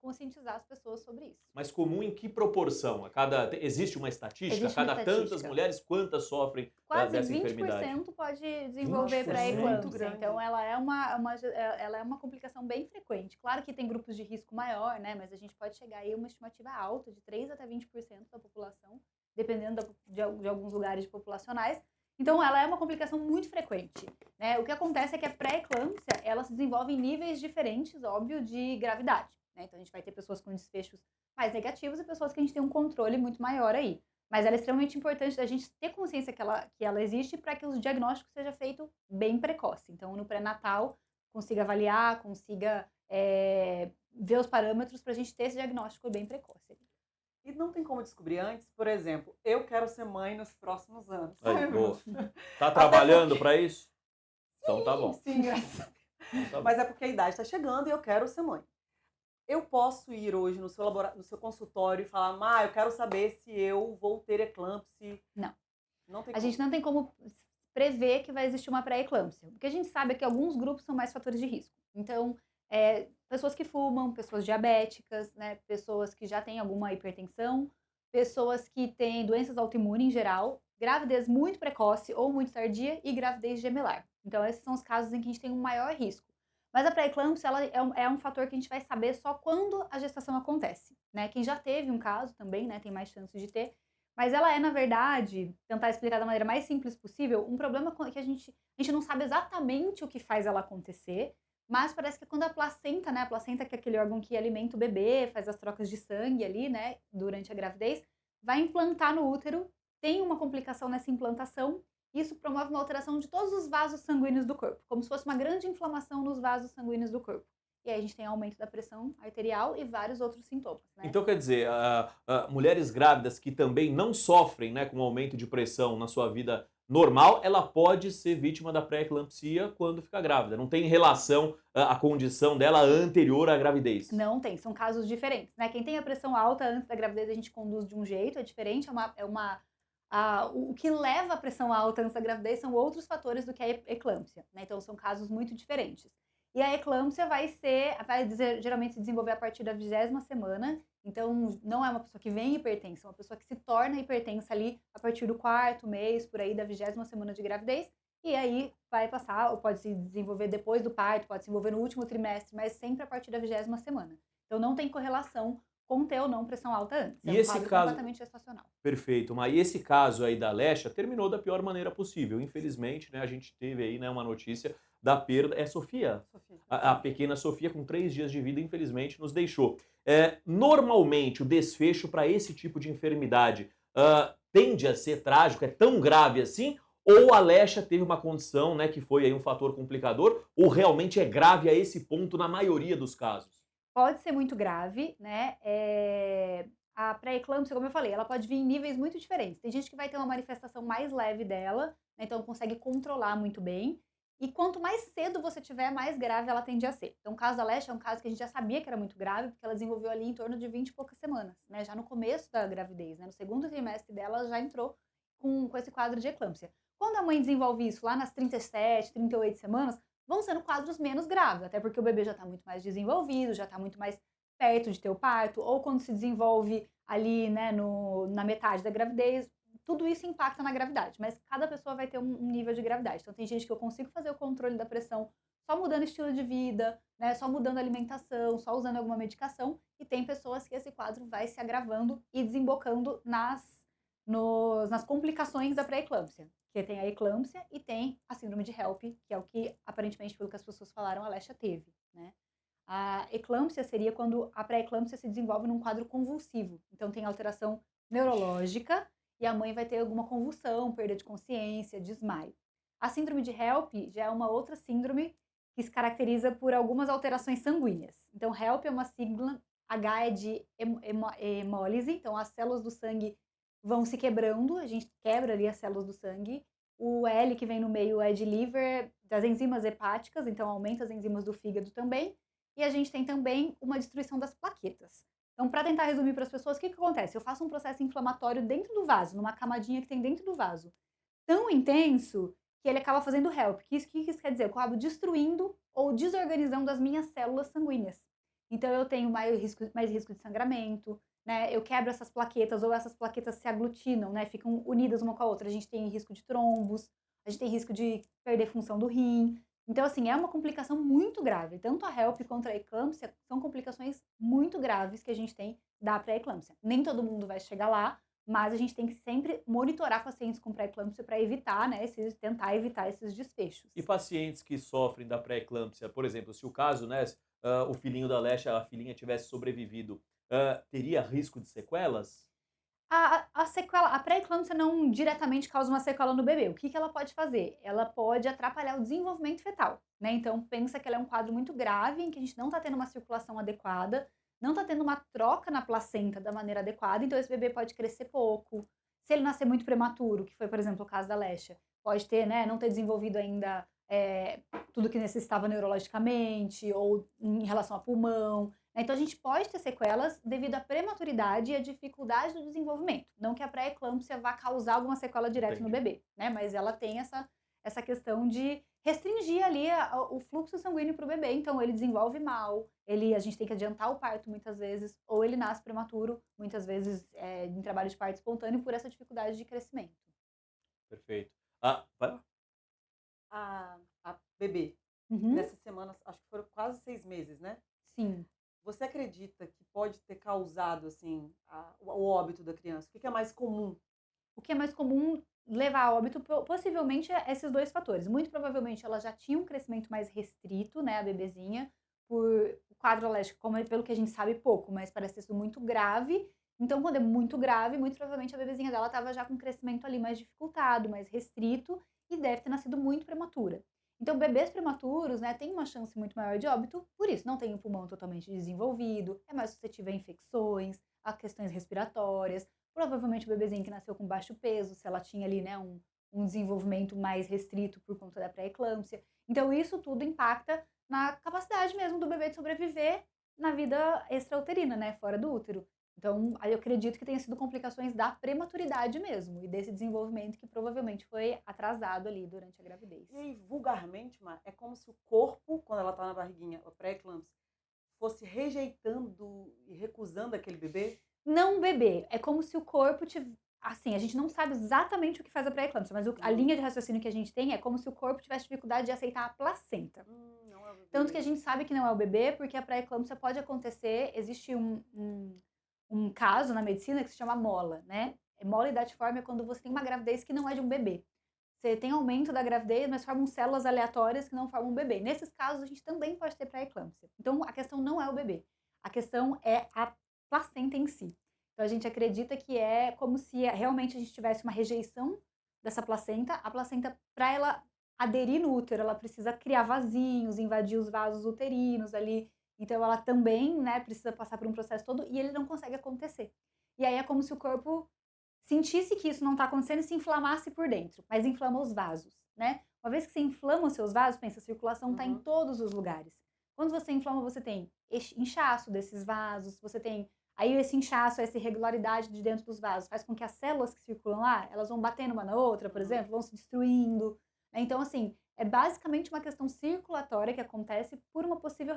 conscientizar as pessoas sobre isso. Mas comum em que proporção? Existe uma estatística? A Existe uma cada tantas estatística. mulheres, quantas sofrem Quase dessa enfermidade? 20% pode desenvolver 20%? pré-eclâmpsia. Grande. Então, ela é uma complicação bem frequente. Claro que tem grupos de risco maior, né? Mas a gente pode chegar aí a uma estimativa alta, de 3 até 20% da população, dependendo de alguns lugares populacionais. Então, ela é uma complicação muito frequente, né? O que acontece é que a pré-eclâmpsia, ela se desenvolve em níveis diferentes, óbvio, de gravidade, né? Então, a gente vai ter pessoas com desfechos mais negativos e pessoas que a gente tem um controle muito maior aí. Mas ela é extremamente importante da gente ter consciência que ela existe para que o diagnóstico seja feito bem precoce. Então, no pré-natal, consiga avaliar, consiga ver os parâmetros para a gente ter esse diagnóstico bem precoce. E não tem como descobrir antes, por exemplo, eu quero ser mãe nos próximos anos. Aí, boa. Tá trabalhando para isso? Então tá bom. Sim, graças a Deus. Então tá bom. Mas é porque a idade está chegando e eu quero ser mãe. Eu posso ir hoje no seu consultório e falar, eu quero saber se eu vou ter eclâmpsia. Não. Não tem A como. gente não tem como prever que vai existir uma pré-eclâmpsia. O que a gente sabe é que alguns grupos são mais fatores de risco. Então, pessoas que fumam, pessoas diabéticas, né, pessoas que já têm alguma hipertensão, pessoas que têm doenças autoimunes em geral, gravidez muito precoce ou muito tardia e gravidez gemelar. Então, esses são os casos em que a gente tem um maior risco. Mas a pré-eclâmpsia ela é um fator que a gente vai saber só quando a gestação acontece, né? Quem já teve um caso também, né, tem mais chances de ter. Mas ela é, na verdade, tentar explicar da maneira mais simples possível, um problema que a gente não sabe exatamente o que faz ela acontecer, mas parece que quando a placenta, né, a placenta que é aquele órgão que alimenta o bebê, faz as trocas de sangue ali, né, durante a gravidez, vai implantar no útero, tem uma complicação nessa implantação. Isso promove uma alteração de todos os vasos sanguíneos do corpo, como se fosse uma grande inflamação nos vasos sanguíneos do corpo. E aí a gente tem aumento da pressão arterial e vários outros sintomas, né? Então quer dizer, mulheres grávidas que também não sofrem, né, com aumento de pressão na sua vida normal, ela pode ser vítima da pré-eclâmpsia quando fica grávida. Não tem relação a condição dela anterior à gravidez. Não tem, são casos diferentes, né? Quem tem a pressão alta antes da gravidez a gente conduz de um jeito, é diferente, o que leva à pressão alta antes da gravidez são outros fatores do que a eclâmpsia, né? Então são casos muito diferentes. E a eclâmpsia geralmente se desenvolver a partir da 20ª semana. Então não é uma pessoa que vem hipertensa, é uma pessoa que se torna hipertensa ali a partir do 4º mês, por aí da 20ª semana de gravidez. E aí vai passar, ou pode se desenvolver depois do parto, pode se desenvolver no último trimestre, mas sempre a partir da 20ª semana. Então não tem correlação com ter ou não pressão alta antes. E é um esse quadro caso completamente gestacional. Perfeito, mas e esse caso aí da Alexa terminou da pior maneira possível. Infelizmente, né, a gente teve aí, né, uma notícia da perda. É Sofia? Sofia. A pequena Sofia, com 3 dias de vida, infelizmente, nos deixou. Normalmente, o desfecho para esse tipo de enfermidade tende a ser trágico, é tão grave assim? Ou a Alexa teve uma condição, né, que foi aí um fator complicador? Ou realmente é grave a esse ponto na maioria dos casos? Pode ser muito grave, né? A pré-eclâmpsia, como eu falei, ela pode vir em níveis muito diferentes. Tem gente que vai ter uma manifestação mais leve dela, né, então consegue controlar muito bem. E quanto mais cedo você tiver, mais grave ela tende a ser. Então o caso da Alexa é um caso que a gente já sabia que era muito grave, porque ela desenvolveu ali em torno de 20 e poucas semanas, né? Já no começo da gravidez, né? No 2º trimestre dela, ela já entrou com esse quadro de eclâmpsia. Quando a mãe desenvolve isso lá nas 37, 38 semanas, vão sendo quadros menos graves, até porque o bebê já está muito mais desenvolvido, já está muito mais perto de ter o parto, ou quando se desenvolve ali, né, na metade da gravidez, tudo isso impacta na gravidade, mas cada pessoa vai ter um nível de gravidade. Então tem gente que eu consigo fazer o controle da pressão só mudando estilo de vida, né, só mudando a alimentação, só usando alguma medicação, e tem pessoas que esse quadro vai se agravando e desembocando nas complicações da pré-eclâmpsia. Porque tem a eclâmpsia e tem a síndrome de HELP, que é o que, aparentemente, pelo que as pessoas falaram, a Alexa teve, né? A eclâmpsia seria quando a pré-eclâmpsia se desenvolve num quadro convulsivo. Então tem alteração neurológica e a mãe vai ter alguma convulsão, perda de consciência, desmaio. A síndrome de HELP já é uma outra síndrome que se caracteriza por algumas alterações sanguíneas. Então HELP é uma sigla, H é de hemólise, então as células do sangue vão se quebrando, a gente quebra ali as células do sangue. O L que vem no meio é de liver, das enzimas hepáticas, então aumenta as enzimas do fígado também. E a gente tem também uma destruição das plaquetas. Então, para tentar resumir para as pessoas, o que acontece? Eu faço um processo inflamatório dentro do vaso, numa camadinha que tem dentro do vaso, tão intenso que ele acaba fazendo HELP. O que isso quer dizer? Eu acabo destruindo ou desorganizando as minhas células sanguíneas. então eu tenho mais risco de sangramento, né? Eu quebro essas plaquetas ou essas plaquetas se aglutinam, né? Ficam unidas uma com a outra. A gente tem risco de trombos, a gente tem risco de perder função do rim. Então, assim, é uma complicação muito grave. Tanto a HELP quanto a eclâmpsia são complicações muito graves que a gente tem da pré-eclâmpsia. Nem todo mundo vai chegar lá, mas a gente tem que sempre monitorar pacientes com pré-eclâmpsia para evitar, né, tentar evitar esses desfechos. E pacientes que sofrem da pré-eclâmpsia, por exemplo, se o caso, né, o filhinho da Lesha, a filhinha tivesse sobrevivido, teria risco de sequelas? A pré-eclâmpsia não diretamente causa uma sequela no bebê. O que que ela pode fazer? Ela pode atrapalhar o desenvolvimento fetal, né? Então, pensa que ela é um quadro muito grave, em que a gente não está tendo uma circulação adequada, não está tendo uma troca na placenta da maneira adequada, então esse bebê pode crescer pouco. Se ele nascer muito prematuro, que foi, por exemplo, o caso da Lesha, pode ter, né, não ter desenvolvido ainda tudo que necessitava neurologicamente ou em relação a pulmão. Então, a gente pode ter sequelas devido à prematuridade e à dificuldade do desenvolvimento. Não que a pré-eclâmpsia vá causar alguma sequela direta no Entendi. bebê, né? Mas ela tem essa questão de restringir ali o fluxo sanguíneo para o bebê. Então, ele desenvolve mal, a gente tem que adiantar o parto muitas vezes, ou ele nasce prematuro, muitas vezes em trabalho de parto espontâneo, por essa dificuldade de crescimento. Perfeito. Vai lá. A bebê, Uhum. nessas semanas, acho que foram quase 6 meses, né? Sim. Você acredita que pode ter causado, assim, o óbito da criança? O que que é mais comum? O que é mais comum levar a óbito, possivelmente, é esses 2 fatores. Muito provavelmente ela já tinha um crescimento mais restrito, né, a bebezinha, por o quadro alérgico, pelo que a gente sabe, pouco, mas parece ter sido muito grave. Então, quando é muito grave, muito provavelmente a bebezinha dela estava já com um crescimento ali mais dificultado, mais restrito, e deve ter nascido muito prematura. Então, bebês prematuros, né, têm uma chance muito maior de óbito, por isso, não tem o pulmão totalmente desenvolvido, é mais suscetível a infecções, a questões respiratórias. Provavelmente o bebezinho que nasceu com baixo peso, se ela tinha ali, né, um desenvolvimento mais restrito por conta da pré-eclâmpsia. Então, isso tudo impacta na capacidade mesmo do bebê de sobreviver na vida extrauterina, né, fora do útero. Então, aí eu acredito que tenha sido complicações da prematuridade mesmo e desse desenvolvimento que provavelmente foi atrasado ali durante a gravidez. E aí, vulgarmente, Mar, é como se o corpo, quando ela tá na barriguinha, a pré-eclâmpsia, fosse rejeitando e recusando aquele bebê? Não beber, é como se o corpo assim, a gente não sabe exatamente o que faz a pré-eclâmpsia, mas a Hum. linha de raciocínio que a gente tem é como se o corpo tivesse dificuldade de aceitar a placenta. Não é o Tanto que a bebê. gente sabe que não é o bebê, porque a pré-eclâmpsia pode acontecer, existe um caso na medicina que se chama mola, né? Mola idatiforme é quando você tem uma gravidez que não é de um bebê. Você tem aumento da gravidez, mas formam células aleatórias que não formam um bebê. Nesses casos, a gente também pode ter pré-eclâmpsia. Então, a questão não é o bebê. A questão é a placenta em si. Então, a gente acredita que é como se realmente a gente tivesse uma rejeição dessa placenta. A placenta, para ela aderir no útero, ela precisa criar vasinhos, invadir os vasos uterinos ali. Então, ela também, né, precisa passar por um processo todo e ele não consegue acontecer. E aí é como se o corpo sentisse que isso não está acontecendo e se inflamasse por dentro, mas inflama os vasos, né? Uma vez que você inflama os seus vasos, pensa, a circulação está em Uhum. todos os lugares. Quando você inflama, você tem inchaço desses vasos, você tem aí esse inchaço, essa irregularidade de dentro dos vasos, faz com que as células que circulam lá, elas vão batendo uma na outra, por Uhum. exemplo, vão se destruindo. Então, assim, é basicamente uma questão circulatória que acontece por uma possível